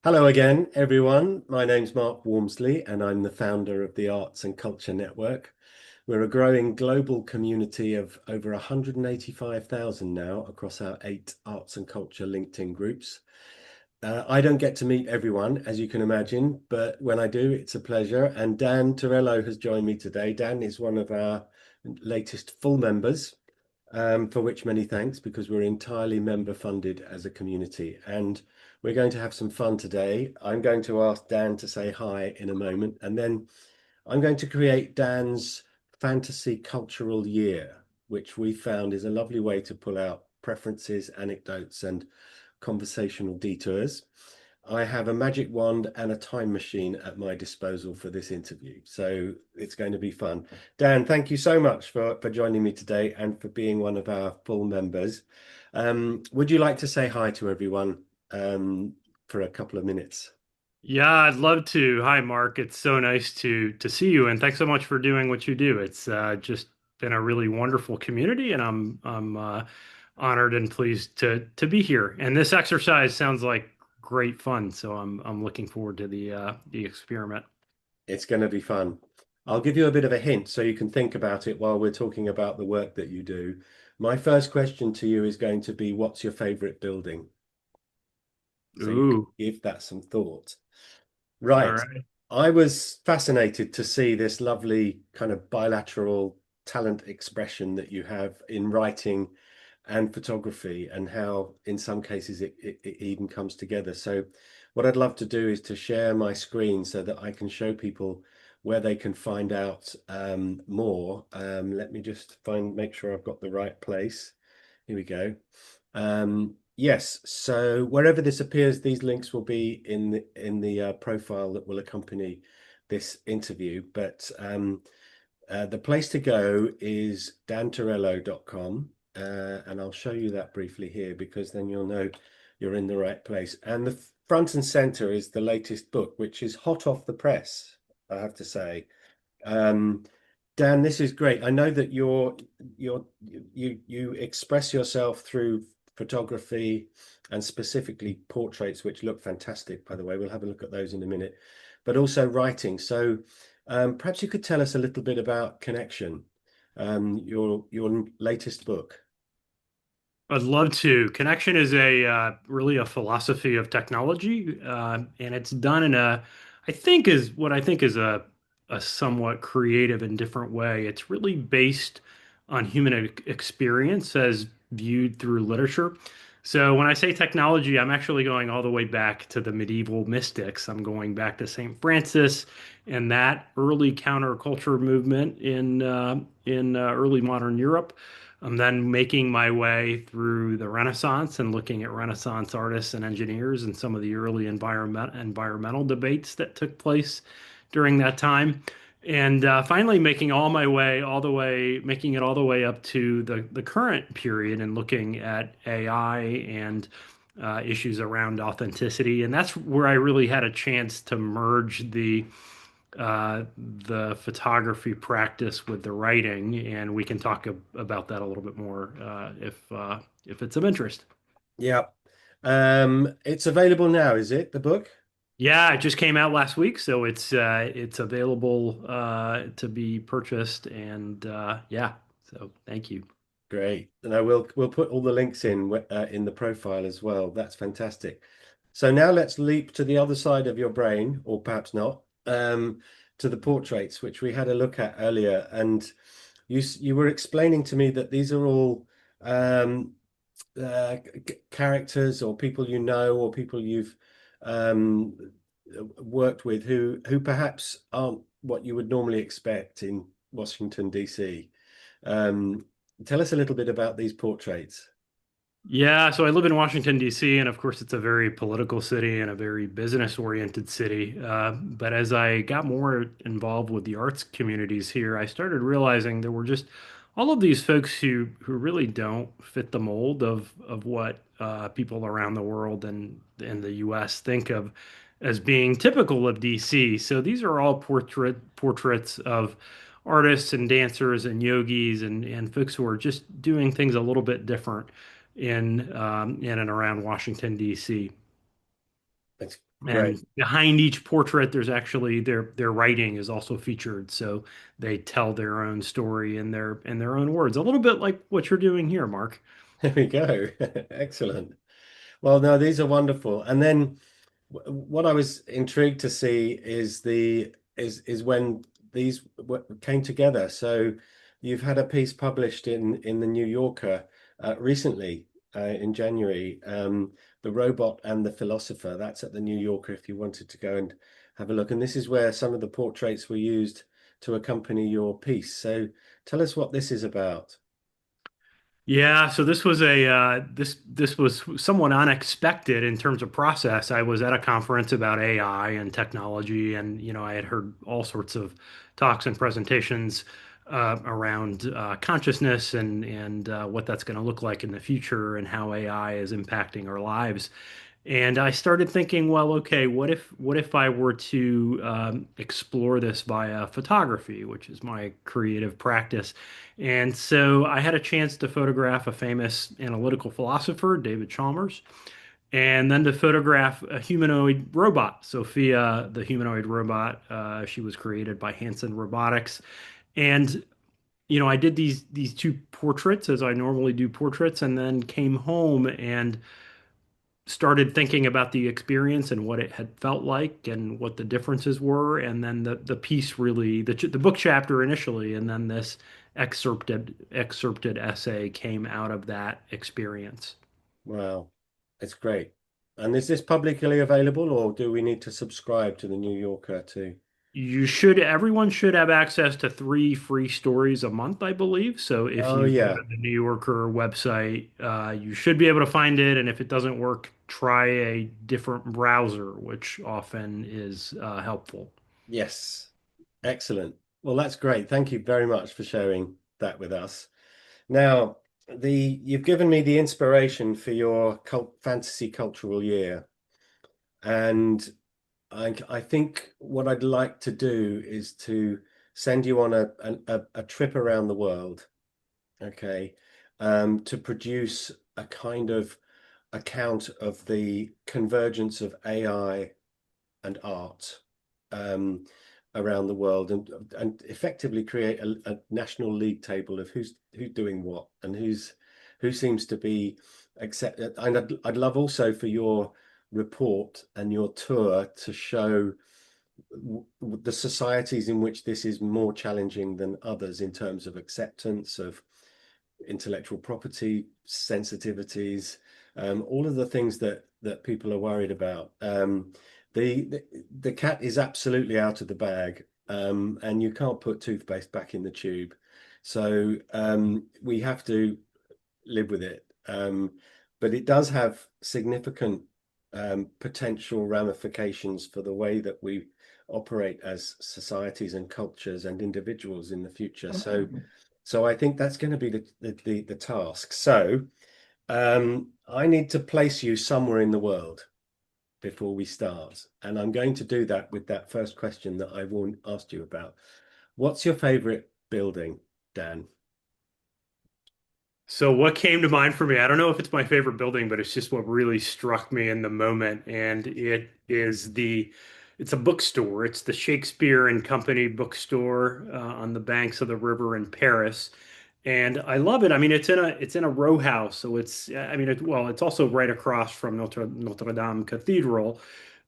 Hello again, everyone. My name's Mark Wormsley, and I'm the founder of the Arts and Culture Network. We're a growing global community of over 185,000 now across our 8 arts and culture LinkedIn groups. I don't get to meet everyone, as you can imagine, but when I do, it's a pleasure. And Dan Turello has joined me today. Dan is one of our latest full members, for which many thanks, because we're entirely member funded as a community. And we're going to have some fun today. I'm going to ask Dan to say hi in a moment, and then I'm going to create Dan's fantasy cultural year, which we found is a lovely way to pull out preferences, anecdotes, and conversational detours. I have a magic wand and a time machine at my disposal for this interview, so it's going to be fun. Dan, thank you so much for joining me today and for being one of our full members. Would you like to say hi to everyone for a couple of minutes? Yeah, I'd love to. Hi, Mark. It's so nice to see you, and thanks so much for doing what you do. It's just been a really wonderful community, and I'm honored and pleased to be here. And this exercise sounds like great fun, so I'm looking forward to the experiment. It's going to be fun. I'll give you a bit of a hint so you can think about it while we're talking about the work that you do. My first question to you is going to be, what's your favorite building? So you can Ooh, give that some thought. all Right. right. I was fascinated to see this lovely kind of bilateral talent expression that you have in writing and photography, and how in some cases it even comes together. So what I'd love to do is to share my screen so that I can show people where they can find out more. Let me just make sure I've got the right place. Here we go. Yes, so wherever this appears, these links will be in the profile that will accompany this interview. But the place to go is dantorello.com, and I'll show you that briefly here because then you'll know you're in the right place. And the front and center is the latest book, which is hot off the press, I have to say. Um, Dan, this is great. I know that you express yourself through photography and specifically portraits, which look fantastic, by the way. We'll have a look at those in a minute, but also writing. So perhaps you could tell us a little bit about Connection, your latest book. I'd love to. Connection is a really a philosophy of technology, and it's done in I think is a somewhat creative and different way. It's really based on experience as viewed through literature. So when I say technology, I'm actually going all the way back to the medieval mystics. I'm going back to Saint Francis and that early counterculture movement in early modern Europe. I'm then making my way through the Renaissance and looking at Renaissance artists and engineers and some of the early environmental debates that took place during that time. And finally, making making it all the way up to the current period and looking at AI and issues around authenticity. And that's where I really had a chance to merge the photography practice with the writing, and we can talk about that a little bit more if it's of interest. Yeah. It's available now, is it, the book? Yeah, it just came out last week, so it's available to be purchased, and yeah, so thank you. Great. And we'll put all the links in the profile as well. That's fantastic. So now let's leap to the other side of your brain, or perhaps not, to the portraits, which we had a look at earlier. And you were explaining to me that these are all um, characters or people you know or people you've um, worked with who perhaps aren't what you would normally expect in Washington, D.C. Um, Tell us a little bit about these portraits. Yeah, so I live in Washington, D.C., and of course, it's a very political city and a very business-oriented city. But as I got more involved with the arts communities here, I started realizing there were just all of these folks who really don't fit the mold of what people around the world and in the U.S. think of as being typical of D.C. So these are all portraits of artists and dancers and yogis and folks who are just doing things a little bit different in and around Washington, D.C. It's great. And behind each portrait, there's actually their writing is also featured, so they tell their own story in their own words, a little bit like what you're doing here, Mark. There we go. Excellent. Well, no, these are wonderful. And then what I was intrigued to see is when these came together. So you've had a piece published in the New Yorker recently in January, The Robot and the Philosopher. That's at the New Yorker if you wanted to go and have a look. And this is where some of the portraits were used to accompany your piece. So tell us what this is about. Yeah, so this was a this was somewhat unexpected in terms of process. I was at a conference about AI and technology, and I had heard all sorts of talks and presentations around consciousness and what that's going to look like in the future and how AI is impacting our lives. And I started thinking, well, okay, what if I were to explore this via photography, which is my creative practice? And so I had a chance to photograph a famous analytical philosopher, David Chalmers, and then to photograph a humanoid robot, Sophia, the humanoid robot. She was created by Hanson Robotics, and I did these two portraits as I normally do portraits, and then came home and started thinking about the experience and what it had felt like and what the differences were, and then the piece really the book chapter initially, and then this excerpted essay came out of that experience. Wow, it's great. And is this publicly available, or do we need to subscribe to the New Yorker too? Everyone should have access to 3 free stories a month, I believe. So if Oh you go yeah, to the New Yorker website, you should be able to find it. And if it doesn't work, try a different browser, which often is helpful. yes, excellent. Well, that's great. Thank you very much for sharing that with us. Now, you've given me the inspiration for your fantasy cultural year, and I think what I'd like to do is to send you on a trip around the world, okay, to produce a kind of account of the convergence of AI and art um, around the world, and effectively create a national league table of who's doing what and who seems to be accepted. And I'd love also for your report and your tour to show the societies in which this is more challenging than others in terms of acceptance of intellectual property sensitivities, all of the things that people are worried about. The cat is absolutely out of the bag, and you can't put toothpaste back in the tube. So we have to live with it. But it does have significant potential ramifications for the way that we operate as societies and cultures and individuals in the future. So I think that's going to be the task. So I need to place you somewhere in the world before we start, and I'm going to do that with that first question that I won't asked you about. What's your favorite building, Dan? So what came to mind for me, I don't know if it's my favorite building, but it's just what really struck me in the moment. And it's a bookstore. It's the Shakespeare and Company bookstore on the banks of the river in Paris. And I love it. I mean, it's in a row house. So I mean, it's also right across from Notre Dame Cathedral.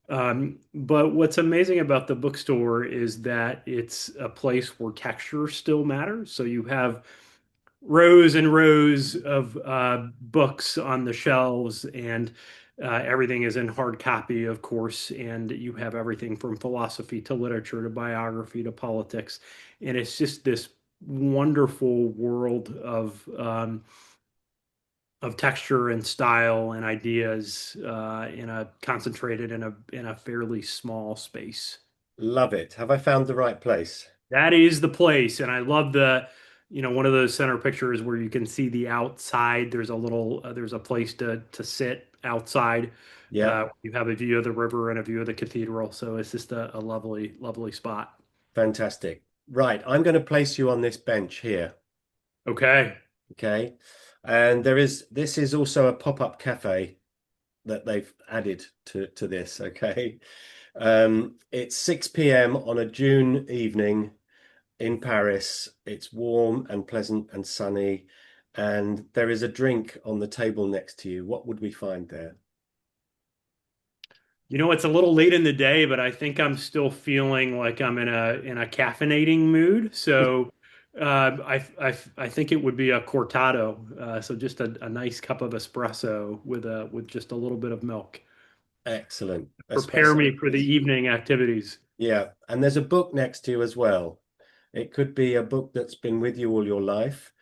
But what's amazing about the bookstore is that it's a place where texture still matters. So you have rows and rows of books on the shelves, and everything is in hard copy, of course. And you have everything from philosophy to literature to biography to politics, and it's just this wonderful world of texture and style and ideas in a concentrated in a fairly small space. Love it. Have I found the right place? That is the place. And I love one of those center pictures where you can see the outside. There's a place to sit outside. Yeah, You have a view of the river and a view of the cathedral. So it's just a lovely, lovely spot. fantastic. Right, I'm going to place you on this bench here. Okay. Okay. And this is also a pop-up cafe that they've added to this. Okay, it's 6 p.m. on a June evening in Paris. It's warm and pleasant and sunny, and there is a drink on the table next to you. What would we find there? You know, it's a little late in the day, but I think I'm still feeling like I'm in a caffeinating mood. So I think it would be a cortado. So just a nice cup of espresso with just a little bit of milk. Excellent. Prepare Espresso, me for the please. evening activities. Yeah, and there's a book next to you as well. It could be a book that's been with you all your life.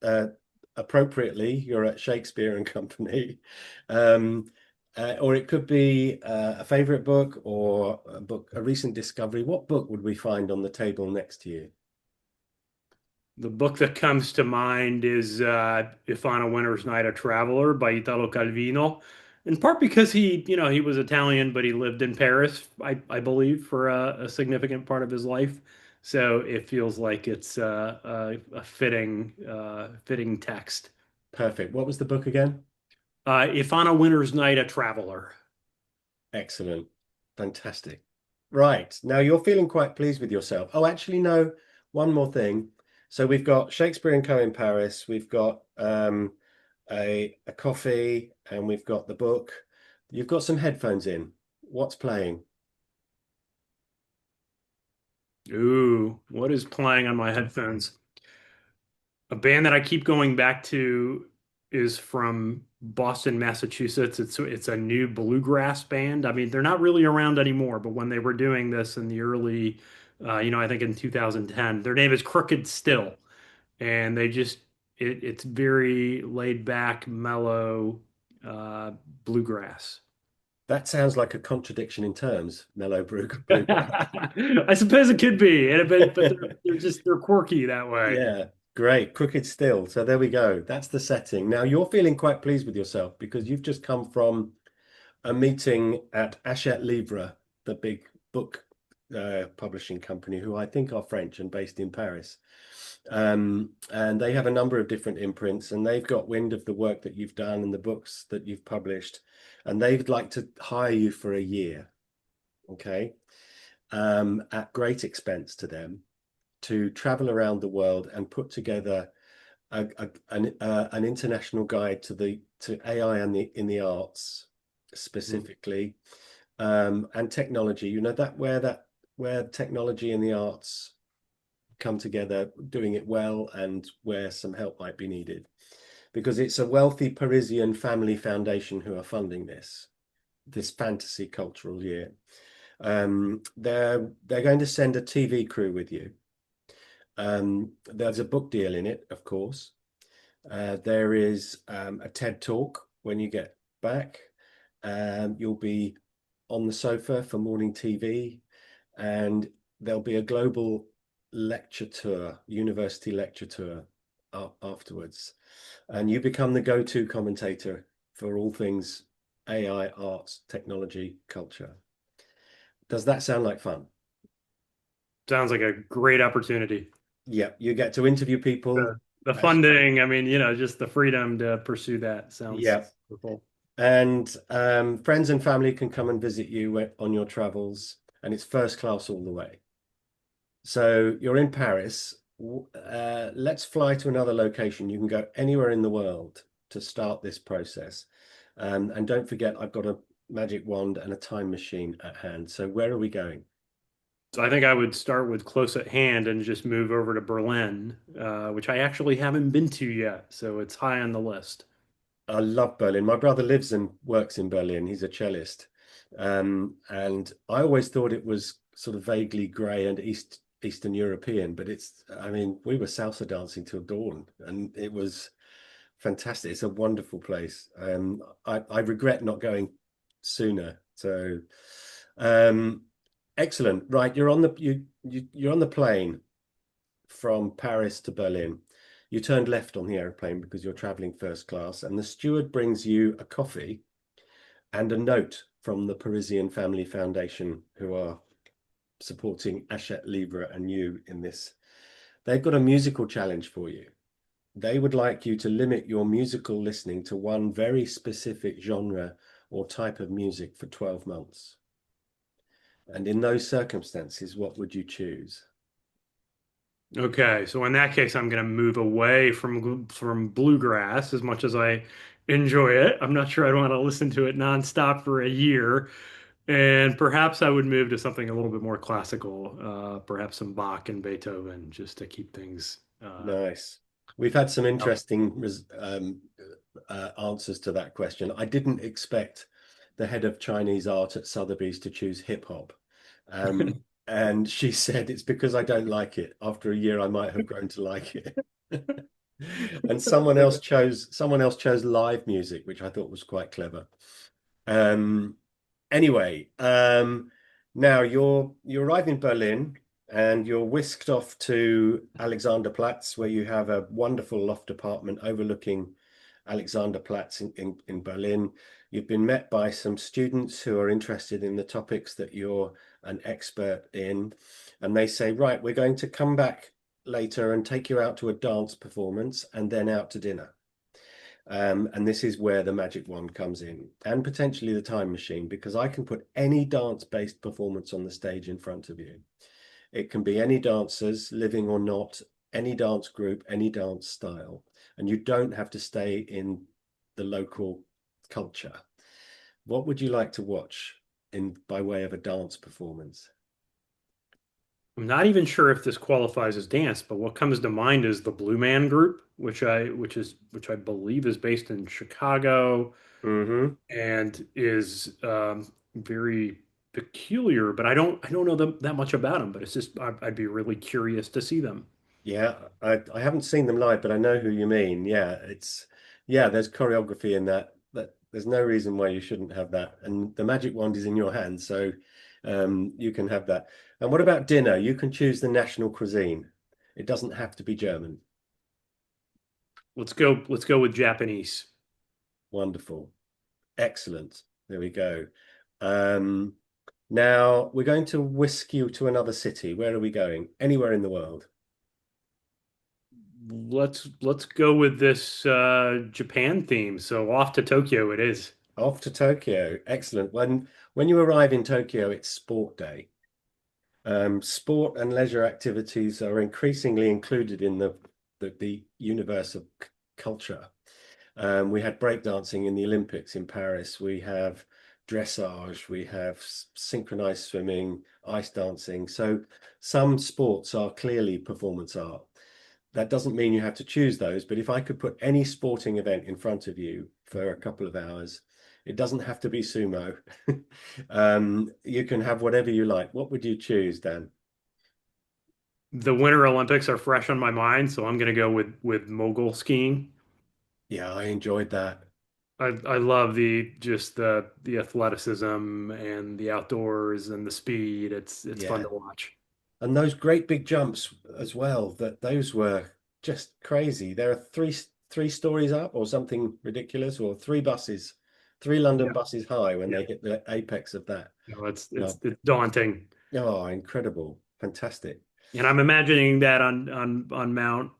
Uh, Appropriately, you're at Shakespeare and Company. Um, or it could be a favorite book or a book, a recent discovery. What book would we find on the table next to you? The book that comes to mind is If on a Winter's Night, a Traveler by Italo Calvino, in part because he was Italian, but he lived in Paris, I believe, for a significant part of his life. So it feels like it's a fitting text. Perfect. What was the book again? If on a Winter's Night, a Traveler. Excellent. Fantastic. Right. Now you're feeling quite pleased with yourself. Oh, actually, no, one more thing. So we've got Shakespeare and Co. in Paris. We've got a coffee and we've got the book. You've got some headphones in. What's playing? Ooh, what is playing on my headphones? A band that I keep going back to is from Boston, Massachusetts. It's a new bluegrass band. I mean, they're not really around anymore, but when they were doing this in the early, I think in 2010, their name is Crooked Still, and it's very laid back, mellow uh, bluegrass. That sounds like a contradiction in terms, mellow bluegrass. I suppose it could be, but they're quirky that way. Yeah, great. Crooked still. So there we go. That's the setting. Now you're feeling quite pleased with yourself because you've just come from a meeting at Hachette Livre, the big book publishing company, who I think are French and based in Paris. And they have a number of different imprints, and they've got wind of the work that you've done and the books that you've published, and they'd like to hire you for a year, okay, at great expense to them to travel around the world and put together an international guide to AI and in the arts specifically, and technology. You know where technology and the arts come together, doing it well, and where some help might be needed. Because it's a wealthy Parisian family foundation who are funding this fantasy cultural year. They're going to send a TV crew with you. There's a book deal in it, of course. There is a TED talk when you get back. You'll be on the sofa for morning TV, and there'll be a global lecture tour, university lecture tour afterwards. And you become the go-to commentator for all things AI, arts, technology, culture. Does that sound like fun? Sounds like a great opportunity. Yeah, you get to interview people. The Actually, funding, I mean, just the freedom to pursue that sounds yeah, wonderful. and friends and family can come and visit you on your travels, and it's first class all the way. So you're in Paris. Let's fly to another location. You can go anywhere in the world to start this process. And don't forget, I've got a magic wand and a time machine at hand. So where are we going? So I think I would start with close at hand and just move over to Berlin, which I actually haven't been to yet. So it's high on the list. I love Berlin. My brother lives and works in Berlin. He's a cellist. And I always thought it was sort of vaguely grey and Eastern European, but I mean, we were salsa dancing till dawn and it was fantastic. It's a wonderful place. I regret not going sooner. So, um, excellent. Right, you're on the plane from Paris to Berlin. You turned left on the airplane because you're traveling first class, and the steward brings you a coffee and a note from the Parisian Family Foundation, who are supporting Hachette Livre and you in this. They've got a musical challenge for you. They would like you to limit your musical listening to one very specific genre or type of music for 12 months? And in those circumstances, what would you choose? Okay, so in that case, I'm going to move away from bluegrass as much as I enjoy it. I'm not sure I'd want to listen to it nonstop for a year, and perhaps I would move to something a little bit more classical, perhaps some Bach and Beethoven, just to keep things Nice. We've had some up. interesting answers to that question. I didn't expect the head of Chinese art at Sotheby's to choose hip hop. Um, and she said it's because I don't like it. After a year, I might have grown to like it. And someone else chose live music, which I thought was quite clever. Um, Anyway, now you arrive in Berlin and you're whisked off to Alexanderplatz, where you have a wonderful loft apartment overlooking Alexanderplatz in Berlin. You've been met by some students who are interested in the topics that you're an expert in, and they say, right, we're going to come back later and take you out to a dance performance and then out to dinner. And this is where the magic wand comes in, and potentially the time machine, because I can put any dance-based performance on the stage in front of you. It can be any dancers, living or not, any dance group, any dance style, and you don't have to stay in the local culture. What would you like to watch in by way of a dance performance? I'm not even sure if this qualifies as dance, but what comes to mind is the Blue Man Group, which I believe is based in Chicago Mm-hmm. and is very peculiar. But I don't know that much about them. But it's just I'd be really curious to see them. Yeah, I haven't seen them live, but I know who you mean. Yeah, there's choreography in that. That there's no reason why you shouldn't have that. And the magic wand is in your hand, so you can have that. And what about dinner? You can choose the national cuisine. It doesn't have to be German. Let's go with Japanese. Wonderful. Excellent. There we go. Um, Now we're going to whisk you to another city. Where are we going? Anywhere in the world. Let's go with this Japan theme. So off to Tokyo it is. Off to Tokyo. Excellent. When you arrive in Tokyo, it's sport day. Sport and leisure activities are increasingly included in the universe of culture. We had breakdancing in the Olympics in Paris. We have dressage. We have synchronized swimming, ice dancing. So some sports are clearly performance art. That doesn't mean you have to choose those, but if I could put any sporting event in front of you for a couple of hours, it doesn't have to be sumo. You can have whatever you like. What would you choose, Dan? The Winter Olympics are fresh on my mind, so I'm going to go with mogul skiing. Yeah, I enjoyed that. I love the athleticism and the outdoors and the speed. It's fun Yeah. to watch. And those great big jumps as well, that those were just crazy. There are three stories up or something ridiculous, or three London Yeah, buses high when yeah. they hit the apex of that. No, No. it's daunting. Oh, incredible. Fantastic. And I'm imagining that on Mount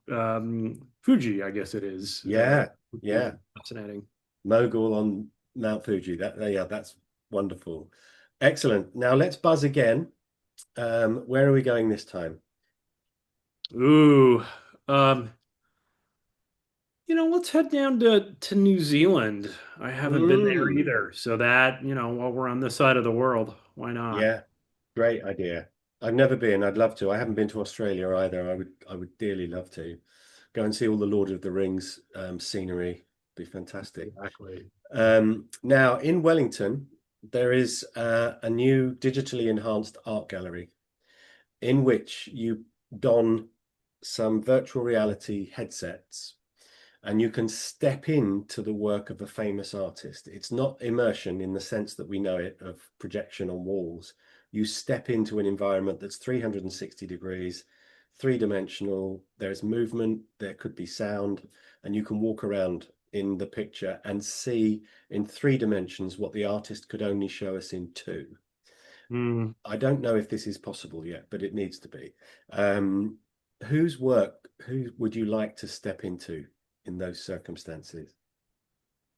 Fuji, I guess it is. Yeah, Would be yeah. fascinating. Mogul on Mount Fuji. Yeah, that's wonderful. Excellent. Now let's buzz again. Where are we going this time? Ooh, um, let's head down to New Zealand. I haven't been there Mm, either, so that while we're on this side of the world, why not? yeah, great idea. I've never been. I'd love to. I haven't been to Australia either. I would dearly love to go and see all the Lord of the Rings scenery. Be fantastic. Exactly. Now in Wellington, there is a new digitally enhanced art gallery in which you don some virtual reality headsets and you can step into the work of a famous artist. It's not immersion in the sense that we know it of projection on walls. You step into an environment that's 360 degrees, three-dimensional. There's movement, there could be sound, and you can walk around in the picture and see in 3 dimensions what the artist could only show us in two. Hmm. I don't know if this is possible yet, but it needs to be. Um, whose work, who would you like to step into in those circumstances?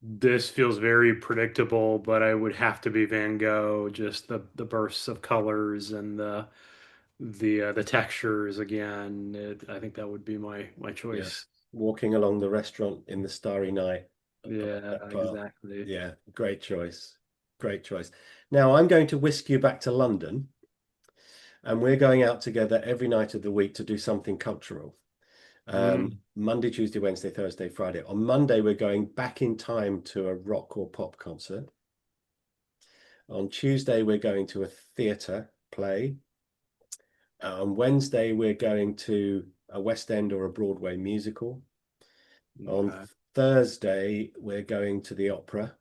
This feels very predictable, but I would have to be Van Gogh. Just the bursts of colors and the textures again. I think that would be my Yeah. choice. Walking along the restaurant in the starry night above Yeah, that path. exactly. Yeah, great choice. Great choice. Now I'm going to whisk you back to London, and we're going out together every night of the week to do something cultural. Mm, Monday, Tuesday, Wednesday, Thursday, Friday. On Monday, we're going back in time to a rock or pop concert. On Tuesday, we're going to a theatre play. On Wednesday, we're going to a West End or a Broadway musical. On okay. Thursday, we're going to the opera.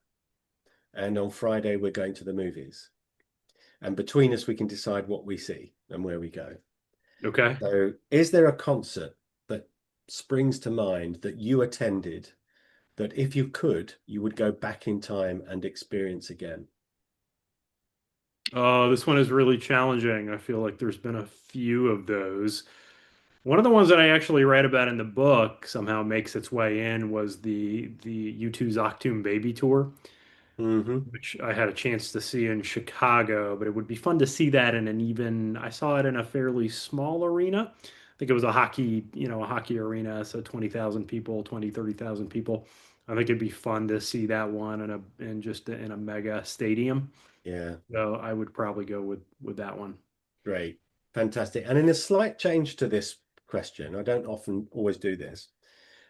And on Friday, we're going to the movies. And between us, we can decide what we see and where we go. Okay. So, is there a concert that springs to mind that you attended that if you could, you would go back in time and experience again? Oh, this one is really challenging. I feel like there's been a few of those. One of the ones that I actually read about in the book somehow makes its way in was the U2's Achtung Baby tour, Hmm. which I had a chance to see in Chicago, but it would be fun to see that in I saw it in a fairly small arena. I think it was a hockey arena, so 20,000 people, 30,000 people. I think it'd be fun to see that one in a mega stadium. Yeah, So I would probably go with that one. great. Fantastic. And in a slight change to this question, I don't often always do this.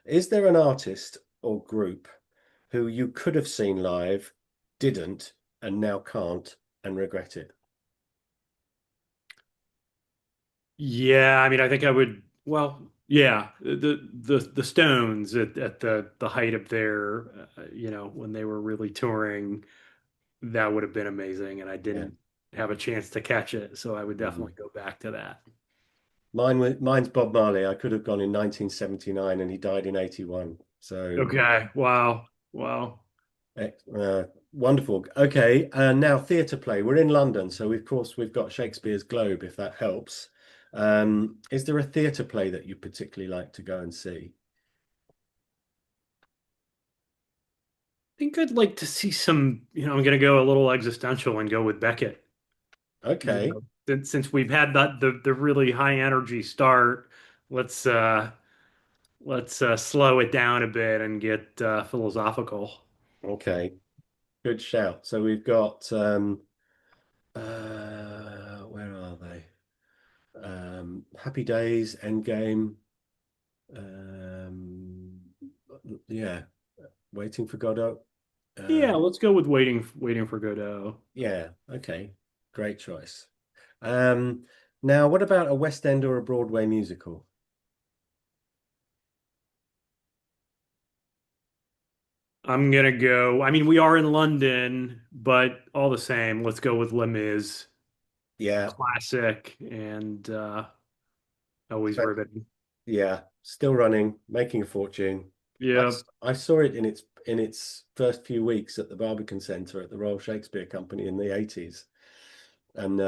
Is there an artist or group who you could have seen live, didn't, and now can't and regret it? Yeah, I mean, I think I would. Well, yeah, the Stones at the height of their, when they were really touring, that would have been amazing, and I Yeah. didn't have a chance to catch it, so I would Mhm. definitely go back to that. Mine's Bob Marley. I could have gone in 1979 and he died in 81. So Okay, wow, wow. wonderful. Okay, and now theatre play. We're in London, so of course we've got Shakespeare's Globe, if that helps. Is there a theatre play that you particularly like to go and see? I think I'd like to see I'm gonna go a little existential and go with Beckett. You Okay, know, since we've had the really high energy start, let's uh let's slow it down a bit and get philosophical. okay, good shout. So we've got where are they? Happy Days, Endgame. Um, yeah, Waiting for Godot. Yeah, Um, let's go with waiting for Godot. yeah, okay, great choice. Um, Now, what about a West End or a Broadway musical? I'm gonna go. I mean, we are in London, but all the same, let's go with Les Mis. Yeah, Classic and always spe- riveting. yeah, still running, making a fortune. Yeah. I saw it in its first few weeks at the Barbican Centre at the Royal Shakespeare Company in the 80s. And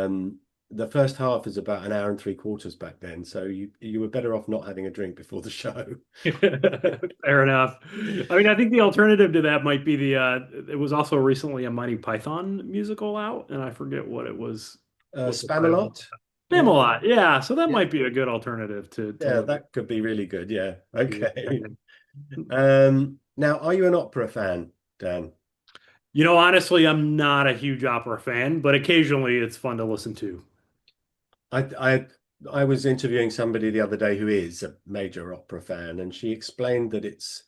the first half is about an hour and three quarters back then, so you were better off not having a drink before the show. Fair enough. I mean, I think the alternative to that might be it was also recently a Monty Python musical out, and I forget what the title. Spamalot? Yeah, Spamalot. Yeah, so that yeah, might be a good alternative to yeah, look that could be really good. Yeah, at. okay. Now, are you an opera fan, Dan? Honestly, I'm not a huge opera fan, but occasionally it's fun to listen to. I I I was interviewing somebody the other day who is a major opera fan, and she explained that it's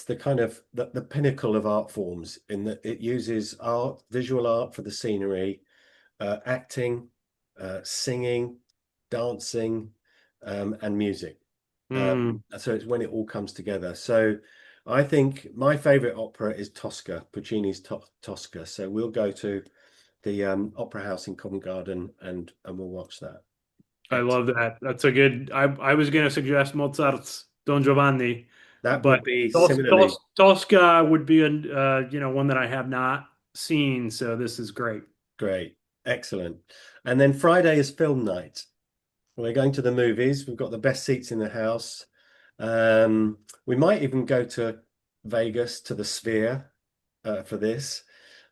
the kind of the pinnacle of art forms in that it uses art, visual art for the scenery, acting, singing, dancing, and music. Hmm. So it's when it all comes together. So I think my favorite opera is Tosca, Puccini's Tosca. So we'll go to the Opera House in Covent Garden and we'll watch that. I love Excellent. that. That's a good. I was going to suggest Mozart's Don Giovanni, That but would be similarly Tosca would be one that I have not seen. So this is great. great. Excellent. And then Friday is film night. We're going to the movies. We've got the best seats in the house. We might even go to. Vegas to the Sphere for this.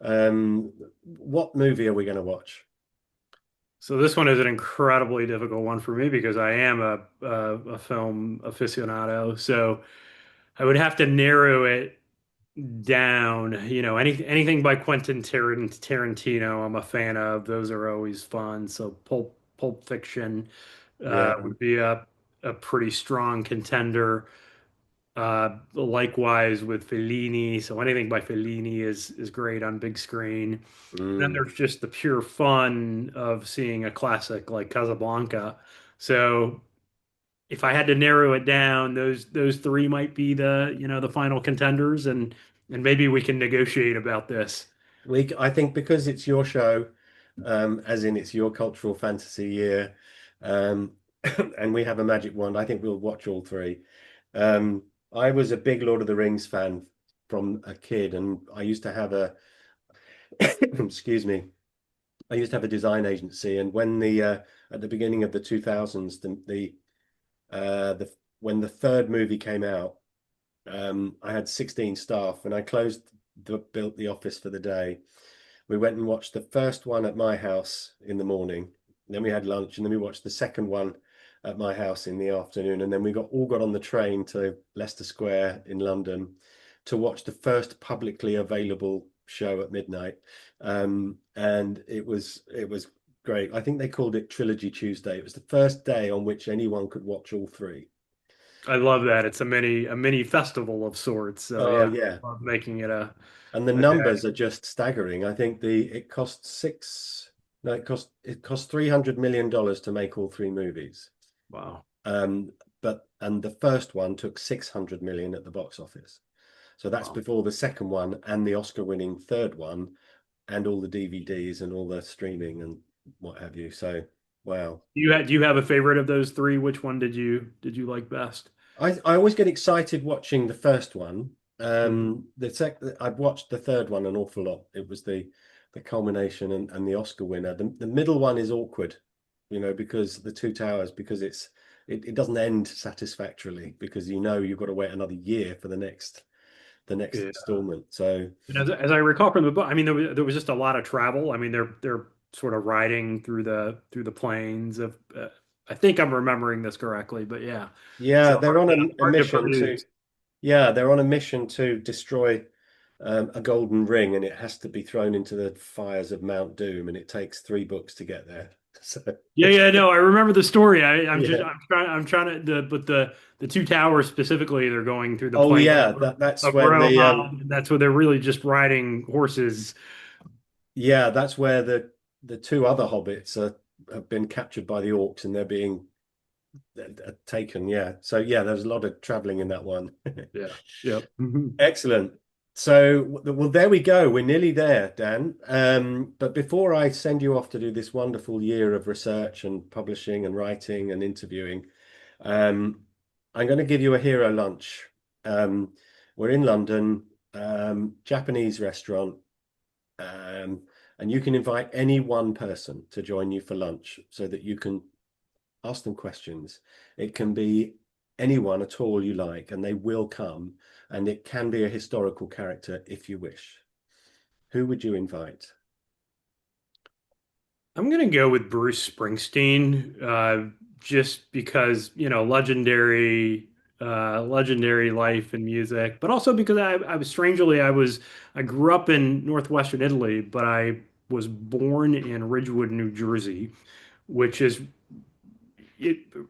What movie are we going to watch? So this one is an incredibly difficult one for me because I am a film aficionado. So I would have to narrow it down. Anything by Tarantino, I'm a fan of. Those are always fun. So Pulp Fiction Yeah. would be a pretty strong contender. Likewise with Fellini. So anything by Fellini is great on big screen. And then Mm. there's just the pure fun of seeing a classic like Casablanca. So if I had to narrow it down, those three might be the final contenders, and maybe we can negotiate about this. I think because it's your show, as in it's your cultural fantasy year, um, and we have a magic wand, I think we'll watch all three. I was a big Lord of the Rings fan from a kid, and I used to have a, excuse me, I used to have a design agency, and when the at the beginning of the 2000s, the when the third movie came out, I had 16 staff, and I built the office for the day. We went and watched the first one at my house in the morning. Then we had lunch, and then we watched the second one at my house in the afternoon. And then we got on the train to Leicester Square in London to watch the first publicly available show at midnight. And it was great. I think they called it Trilogy Tuesday. It was the first day on which anyone could watch all three. I love that. It's a mini festival of sorts. So Oh yeah, yeah. love making it And the a day. numbers are just staggering. I think the it cost six no, it cost $300 million to make all three movies. Wow. Um, and the first one took 600 million at the box office. So that's Wow. before the second one and the Oscar-winning third one and all the DVDs and all the streaming and what have you. So wow. Do you have a favorite of those three? Which one did you like best? I always get excited watching the first one. Mhm. I've watched the third one an awful lot. It was the culmination and the Oscar winner. The middle one is awkward, because the Two Towers, because it doesn't end satisfactorily because you've got to wait another year for the next Yeah. installment. So And as I recall from the book, I mean, there was just a lot of travel. I mean, they're sort of riding through the plains of. I think I'm remembering this correctly, but yeah. So yeah, they're hard on to, a hard to mission to produce. yeah, they're on a mission to destroy a golden ring, and it has to be thrown into the fires of Mount Doom, and it takes three books to get there. So Yeah, yeah, no, I remember the story. I'm just yeah. I'm trying to, but the two towers specifically, they're going through the Oh plain yeah, that's of when Roma, and that's where they're really just riding horses. that's where the two other hobbits have been captured by the orcs, and they're being taken. Yeah. So yeah, there's a lot of traveling in that one. Yeah. Yep. Mhm. Excellent. So, well, there we go. We're nearly there, Dan. But before I send you off to do this wonderful year of research and publishing and writing and interviewing, um, I'm going to give you a hero lunch. Um, we're in London, Japanese restaurant, um, and you can invite any one person to join you for lunch so that you can ask them questions. It can be anyone at all you like, and they will come. And it can be a historical character if you wish. Who would you invite? I'm gonna go with Bruce Springsteen, just because legendary life and music, but also because I was strangely I grew up in northwestern Italy, but I was born in Ridgewood, New Jersey, which is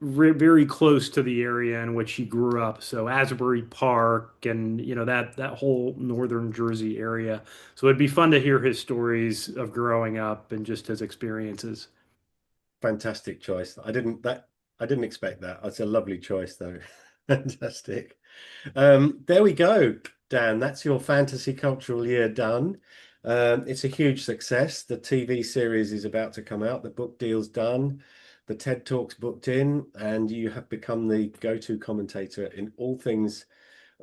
very close to the area in which he grew up. So Asbury Park and that whole northern Jersey area. So it'd be fun to hear his stories of growing up and just his experiences. Fantastic choice. I didn't expect that. It's a lovely choice though. Fantastic. There we go, Dan. That's your fantasy cultural year done. It's a huge success. The TV series is about to come out. The book deal's done. The TED Talk's booked in, and you have become the go-to commentator in all things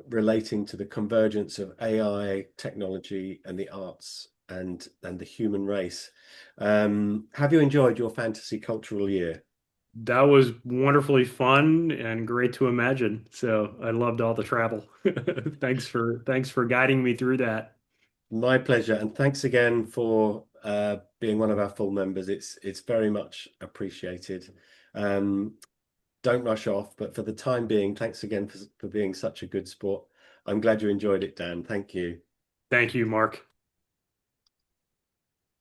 relating to the convergence of AI, technology, and the arts and the human race. Have you enjoyed your fantasy cultural year? That was wonderfully fun and great to imagine. So I loved all the travel. Thanks for guiding me through that. My pleasure, and thanks again for being one of our full members. It's very much appreciated. Um, don't rush off, but for the time being, thanks again for being such a good sport. I'm glad you enjoyed it, Dan. Thank you. Thank you, Mark.